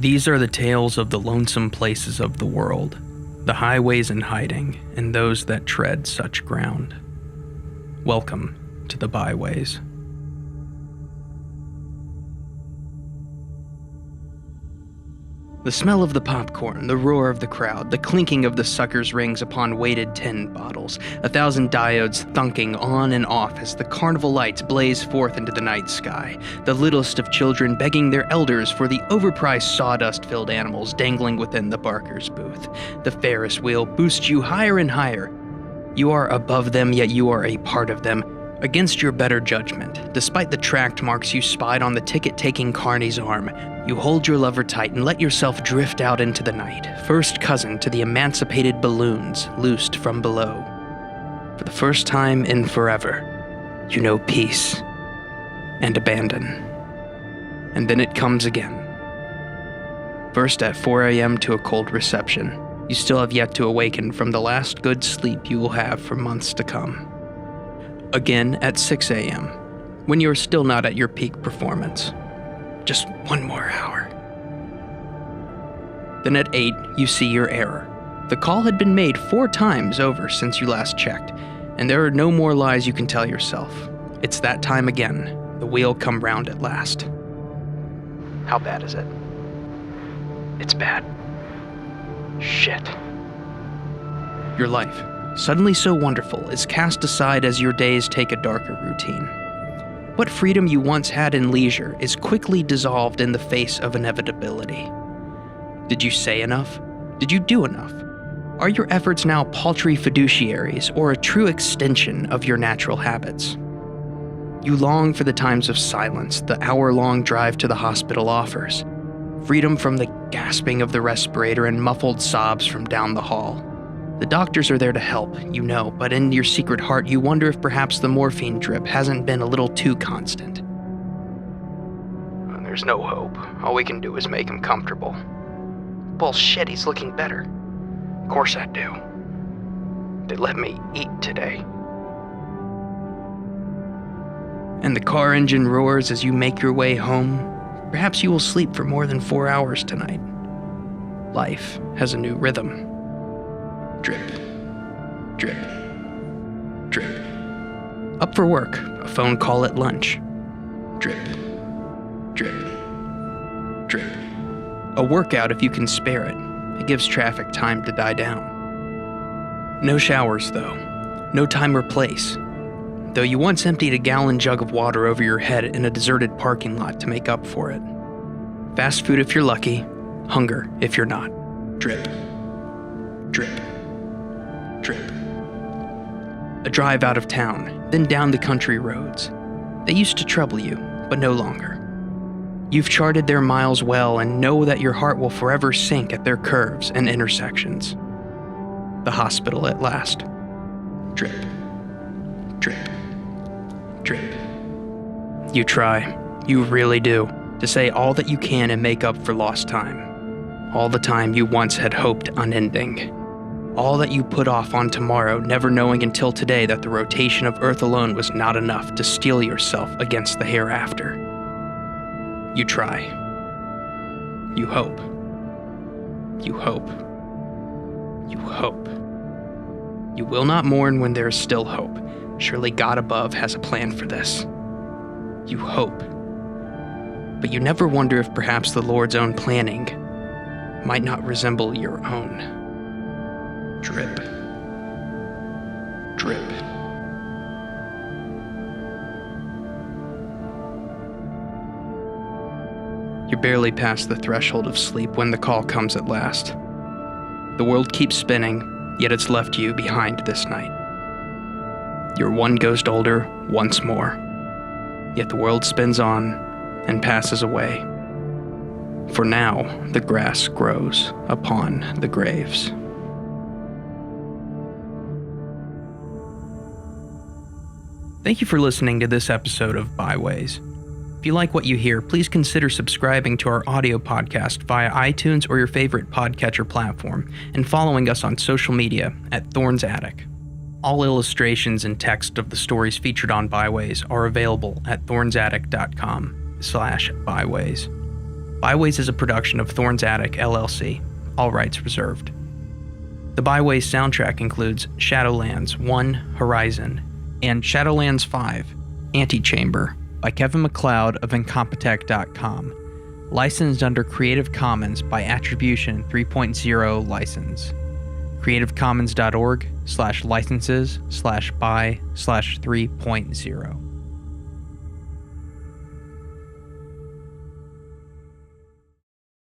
These are the tales of the lonesome places of the world, the highways in hiding, and those that tread such ground. Welcome to the Byways. The smell of the popcorn, the roar of the crowd, the clinking of the sucker's rings upon weighted tin bottles, 1,000 diodes thunking on and off as the carnival lights blaze forth into the night sky, the littlest of children begging their elders for the overpriced sawdust-filled animals dangling within the Barker's booth. The Ferris wheel boosts you higher and higher. You are above them, yet you are a part of them, against your better judgment. Despite the tract marks you spied on the ticket-taking carney's arm, you hold your lover tight and let yourself drift out into the night, first cousin to the emancipated balloons loosed from below. For the first time in forever, you know peace and abandon. And then it comes again. First at 4 a.m. to a cold reception, you still have yet to awaken from the last good sleep you will have for months to come. Again at 6 a.m., when you are still not at your peak performance. Just one more hour. Then at 8, you see your error. The call had been made 4 times over since you last checked, and there are no more lies you can tell yourself. It's that time again. The wheel come round at last. How bad is it? It's bad. Shit. Your life, suddenly so wonderful, is cast aside as your days take a darker routine. What freedom you once had in leisure is quickly dissolved in the face of inevitability. Did you say enough? Did you do enough? Are your efforts now paltry fiduciaries or a true extension of your natural habits? You long for the times of silence the hour-long drive to the hospital offers, freedom from the gasping of the respirator and muffled sobs from down the hall. The doctors are there to help, you know, but in your secret heart you wonder if perhaps the morphine drip hasn't been a little too constant. There's no hope. All we can do is make him comfortable. Bullshit, he's looking better. Of course I do. They let me eat today. And the car engine roars as you make your way home. Perhaps you will sleep for more than 4 hours tonight. Life has a new rhythm. Drip, drip, drip. Up for work, a phone call at lunch. Drip, drip, drip. A workout if you can spare it. It gives traffic time to die down. No showers, though. No time or place. Though you once emptied a gallon jug of water over your head in a deserted parking lot to make up for it. Fast food if you're lucky. Hunger if you're not. Drip, drip. Drip. A drive out of town, then down the country roads. They used to trouble you, but no longer. You've charted their miles well and know that your heart will forever sink at their curves and intersections. The hospital at last. Drip. Drip. Drip. You try, you really do, to say all that you can and make up for lost time. All the time you once had hoped unending. All that you put off on tomorrow, never knowing until today that the rotation of Earth alone was not enough to steel yourself against the hereafter. You try. You hope. You hope. You hope. You will not mourn when there is still hope. Surely God above has a plan for this. You hope. But you never wonder if perhaps the Lord's own planning might not resemble your own. Drip. Drip. You're barely past the threshold of sleep when the call comes at last. The world keeps spinning, yet it's left you behind this night. You're one ghost older once more, yet the world spins on and passes away. For now, the grass grows upon the graves. Thank you for listening to this episode of Byways. If you like what you hear, please consider subscribing to our audio podcast via iTunes or your favorite podcatcher platform, and following us on social media at Thorn's Attic. All illustrations and text of the stories featured on Byways are available at thornsattic.com/byways. Byways is a production of Thorn's Attic, LLC. All rights reserved. The Byways soundtrack includes Shadowlands 1, Horizon, and Shadowlands 5, Antechamber, by Kevin MacLeod of Incompetech.com. Licensed under Creative Commons by Attribution 3.0 license. creativecommons.org/licenses/by/3.0